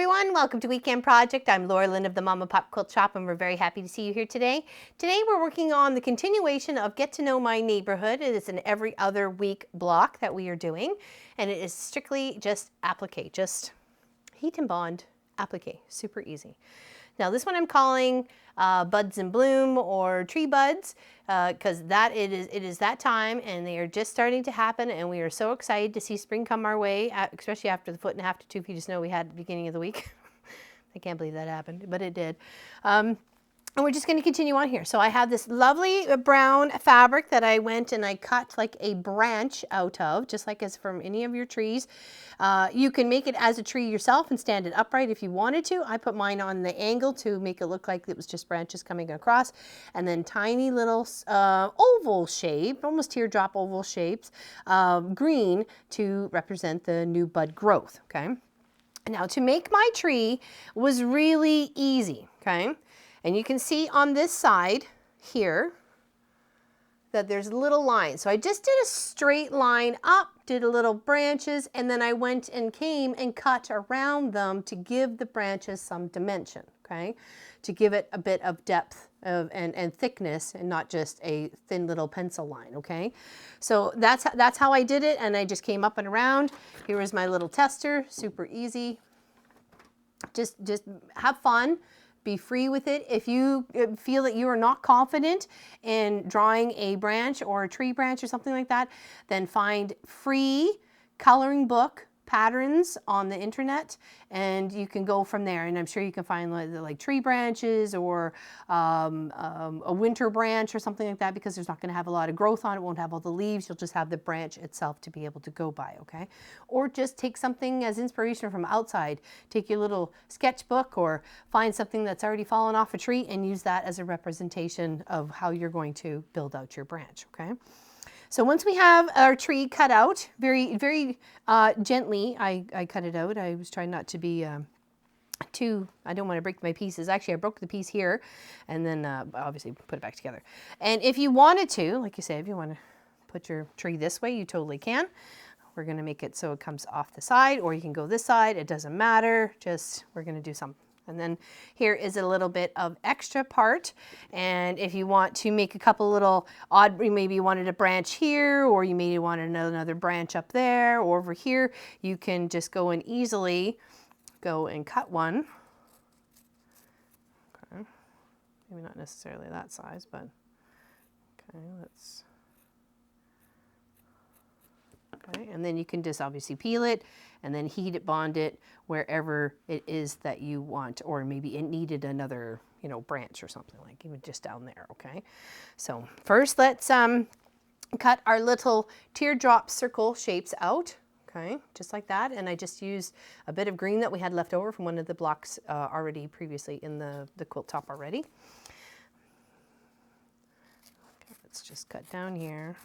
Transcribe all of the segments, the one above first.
everyone, welcome to Weekend Project. I'm Laura Lynn of the Mama Pop Quilt Shop, and we're very happy to see you here today. Today we're working on the continuation of Get to Know My Neighborhood. It is an every other week block that we are doing, and it is strictly just applique, just heat and bond applique, super easy. Now this one I'm calling Buds in Bloom or Tree Buds because it is that time and they are just starting to happen, and we are so excited to see spring come our way, especially after the 1.5 to 2 feet of snow we had at the beginning of the week. I can't believe that happened, but it did. And we're just going to continue on here. So I have this lovely brown fabric that I went and I cut like a branch out of, just like as from any of your trees. You can make it as a tree yourself and stand it upright if you wanted to. I put mine on the angle to make it look like it was just branches coming across, and then tiny little oval shape, almost teardrop oval shapes, green to represent the new bud growth, okay? Now to make my tree was really easy, okay? And you can see on this side here that there's little lines. So I just did a straight line up, did a little branches, and then I went and came and cut around them to give the branches some dimension, okay? To give it a bit of depth and thickness and not just a thin little pencil line, okay? So that's how I did it, and I just came up and around. Here is my little tester, super easy. Just have fun. Be free with it. If you feel that you are not confident in drawing a branch or a tree branch or something like that, then find free coloring book patterns on the internet and you can go from there. And I'm sure you can find like tree branches or a winter branch or something like that, because there's not going to have a lot of growth on it, won't have all the leaves, you'll just have the branch itself to be able to go by, okay? Or just take something as inspiration from outside. Take your little sketchbook or find something that's already fallen off a tree and use that as a representation of how you're going to build out your branch, okay? So once we have our tree cut out, very gently, I cut it out. I was trying not to be I don't want to break my pieces. Actually, I broke the piece here and then obviously put it back together. And if you wanted to, like you say, if you want to put your tree this way, you totally can. We're going to make it so it comes off the side, or you can go this side. It doesn't matter. Just, we're going to do something. And then here is a little bit of extra part. And if you want to make a couple little odd, maybe you wanted a branch here, or you maybe wanted another branch up there or over here, you can just go and easily go and cut one. Okay. Maybe not necessarily that size, but okay, let's. Okay, and then you can just obviously peel it and then heat it, bond it wherever it is that you want, or maybe it needed another, you know, branch or something, like even just down there, okay? So first let's cut our little teardrop circle shapes out, okay, just like that. And I just used a bit of green that we had left over from one of the blocks already previously in the quilt top already. Okay, let's just cut down here.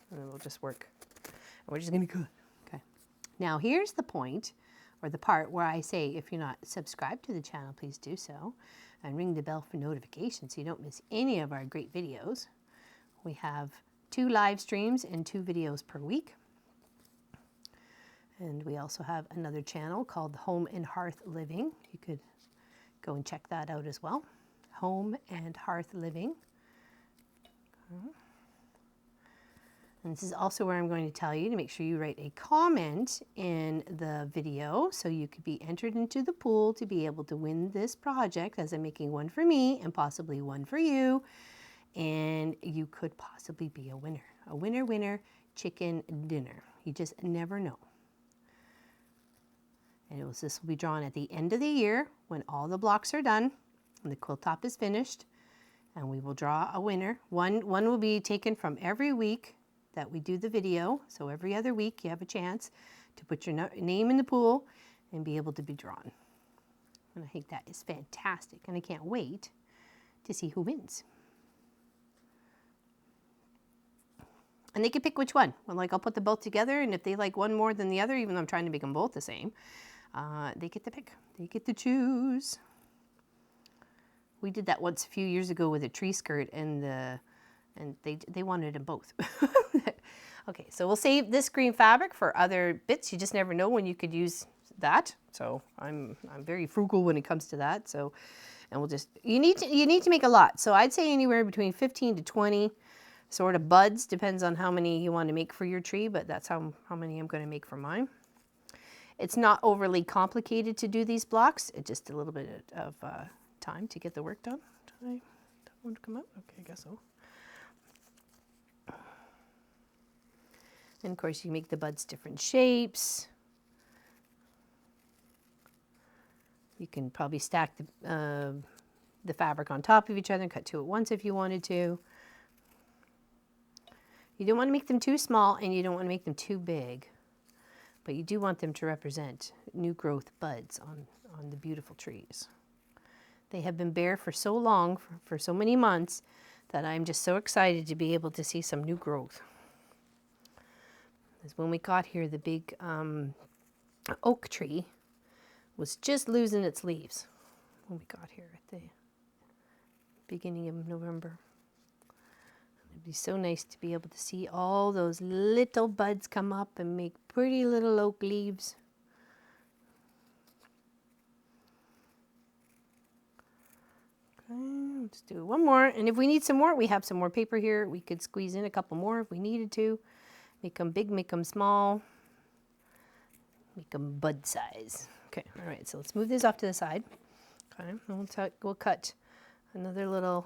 And then we'll just work. We're just going to cut. Okay. Now here's the point, or the part where I say, if you're not subscribed to the channel, please do so, and ring the bell for notifications so you don't miss any of our great videos. We have 2 live streams and 2 videos per week. And we also have another channel called Home and Hearth Living. You could go and check that out as well. Home and Hearth Living. Okay. And this is also where I'm going to tell you to make sure you write a comment in the video so you could be entered into the pool to be able to win this project, as I'm making one for me and possibly one for you. And you could possibly be a winner. A winner, winner, chicken dinner. You just never know. And this will be drawn at the end of the year when all the blocks are done and the quilt top is finished. And we will draw a winner. One will be taken from every week that we do the video. So every other week you have a chance to put your name in the pool and be able to be drawn. And I think that is fantastic. And I can't wait to see who wins. And they can pick which one. Well, like I'll put them both together, and if they like one more than the other, even though I'm trying to make them both the same, they get to pick. They get to choose. We did that once a few years ago with a tree skirt, and they wanted them both. Okay, so we'll save this green fabric for other bits. You just never know when you could use that. So I'm very frugal when it comes to that. So, and we'll just, you need to make a lot. So I'd say anywhere between 15 to 20 sort of buds, depends on how many you want to make for your tree, but that's how many I'm going to make for mine. It's not overly complicated to do these blocks. It's just a little bit of time to get the work done. Did I want to come out? Okay, I guess so. And of course you make the buds different shapes. You can probably stack the fabric on top of each other and cut two at once if you wanted to. You don't want to make them too small and you don't want to make them too big, but you do want them to represent new growth buds on the beautiful trees. They have been bare for so long, for so many months, that I'm just so excited to be able to see some new growth. Because when we got here, the big oak tree was just losing its leaves when we got here at the beginning of November. It'd be so nice to be able to see all those little buds come up and make pretty little oak leaves. Okay, let's do one more. And if we need some more, we have some more paper here. We could squeeze in a couple more if we needed to. Make them big, make them small, make them bud size. Okay, all right, so let's move this off to the side. Okay, and we'll cut another little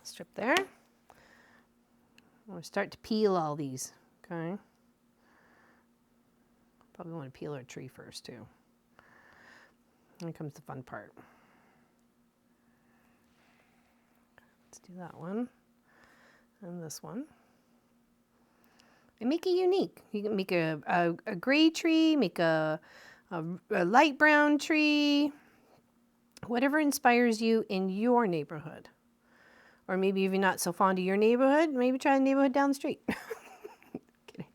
strip there. We'll start to peel all these, okay? Probably want to peel our tree first too. Here comes the fun part. Let's do that one. And this one. And make it unique. You can make a gray tree, make a light brown tree, whatever inspires you in your neighborhood. Or maybe if you're not so fond of your neighborhood, maybe try the neighborhood down the street. Kidding.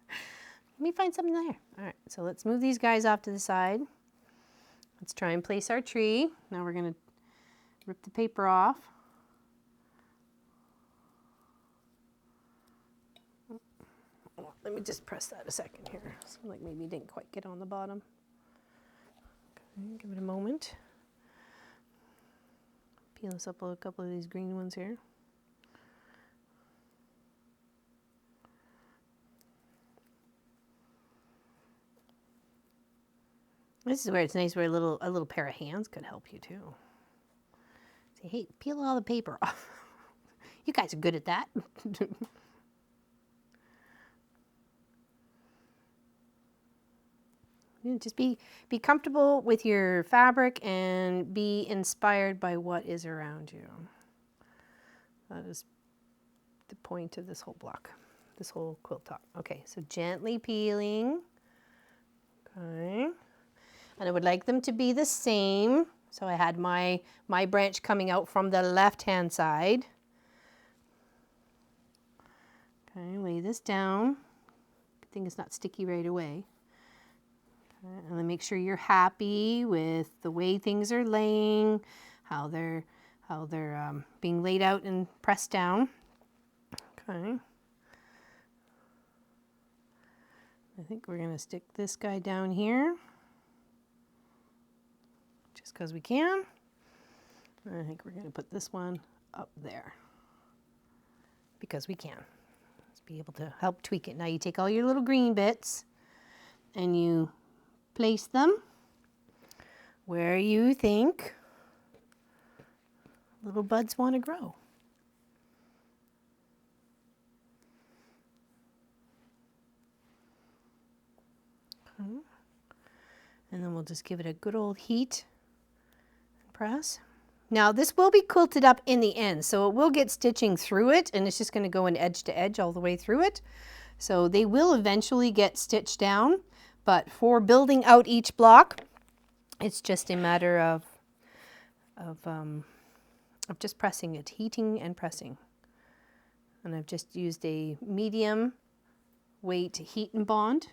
Let me find something there. All right, so let's move these guys off to the side. Let's try and place our tree. Now we're going to rip the paper off. Let me just press that a second here. Seems like maybe it didn't quite get on the bottom. Okay, give it a moment. Peel this up a couple of these green ones here. This is where it's nice where a little pair of hands could help you too. Say, hey, peel all the paper off. You guys are good at that. Just be comfortable with your fabric and be inspired by what is around you. That is the point of this whole block, this whole quilt top. Okay, so gently peeling. Okay. And I would like them to be the same. So I had my branch coming out from the left-hand side. Okay, lay this down. Good thing it's not sticky right away. And then make sure you're happy with the way things are laying, how they're being laid out and pressed down. Okay. I think we're going to stick this guy down here, just because we can. And I think we're going to put this one up there, because we can. Let's be able to help tweak it. Now you take all your little green bits and you place them where you think little buds want to grow. Okay. And then we'll just give it a good old heat and press. Now this will be quilted up in the end, so it will get stitching through it, and it's just going to go in edge to edge all the way through it. So they will eventually get stitched down. But for building out each block, it's just a matter of just pressing it, heating and pressing. And I've just used a medium weight heat and bond.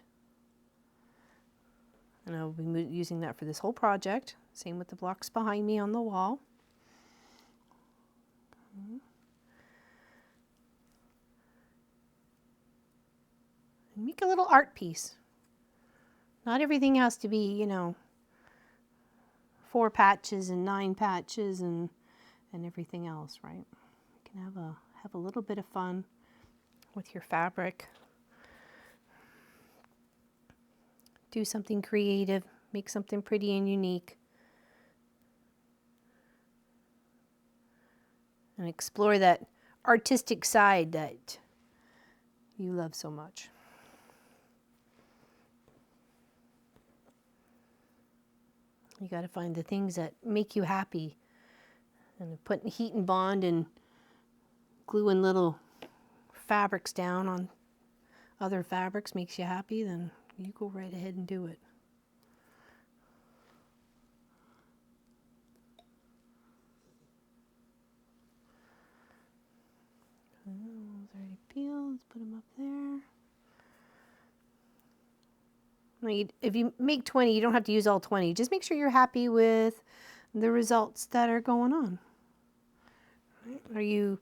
And I'll be using that for this whole project. Same with the blocks behind me on the wall. make a little art piece. Not everything has to be, you know, 4 patches and 9 patches and everything else, right? You can have a little bit of fun with your fabric. Do something creative, make something pretty and unique. And explore that artistic side that you love so much. You got to find the things that make you happy. And putting heat and bond and gluing little fabrics down on other fabrics makes you happy, then you go right ahead and do it. Those already peeled. Let's put them up there. If you make 20, you don't have to use all 20. Just make sure you're happy with the results that are going on. Do you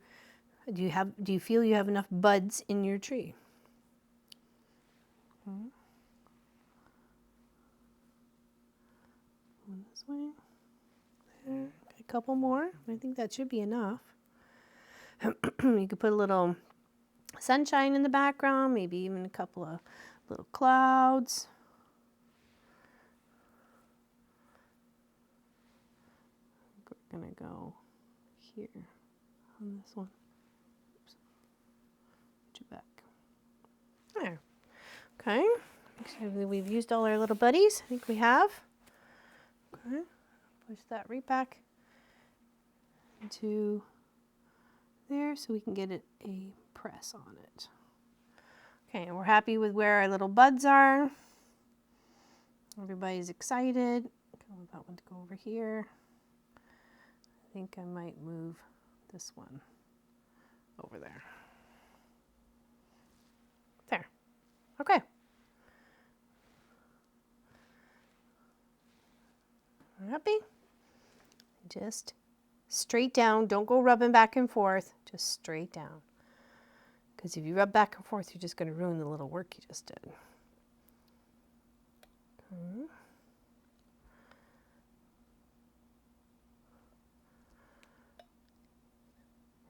feel you have enough buds in your tree? Okay. This way. There. A couple more. I think that should be enough. You could put a little sunshine in the background, maybe even a couple of little clouds. We're gonna go here on this one. Oops. Put you back. There. Okay. Make sure we've used all our little buddies. I think we have. Okay. Push that right back into there so we can get it a press on it. Okay, and we're happy with where our little buds are. Everybody's excited. I want that one to go over here. I think I might move this one over there. There. Okay. Happy? Just straight down. Don't go rubbing back and forth. Just straight down. Because if you rub back and forth, you're just going to ruin the little work you just did. Okay.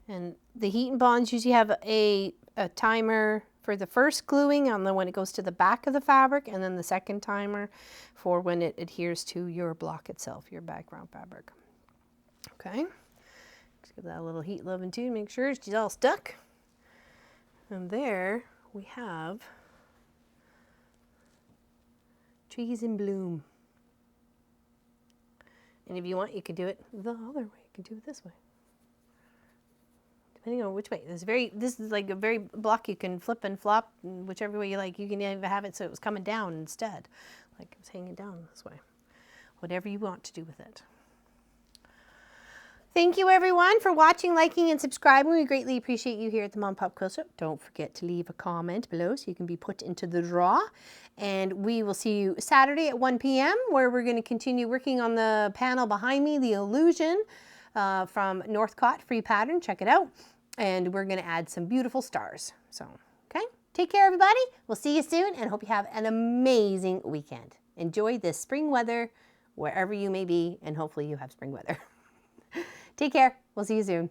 And the heat and bonds usually have a timer for the first gluing on when it goes to the back of the fabric, and then the second timer for when it adheres to your block itself, your background fabric. Okay, just give that a little heat, love, and tune, make sure she's all stuck. And there we have trees in bloom. And if you want, you could do it the other way. You can do it this way. Depending on which way. This is like a very block you can flip and flop whichever way you like. You can even have it so it was coming down instead. Like it was hanging down this way. Whatever you want to do with it. Thank you everyone for watching, liking, and subscribing. We greatly appreciate you here at the Mom Pop Quilt Shop. Don't forget to leave a comment below so you can be put into the draw. And we will see you Saturday at 1 p.m. where we're going to continue working on the panel behind me, the illusion from Northcott Free Pattern. Check it out. And we're going to add some beautiful stars. So, okay? Take care everybody. We'll see you soon and hope you have an amazing weekend. Enjoy this spring weather wherever you may be, and hopefully you have spring weather. Take care. We'll see you soon.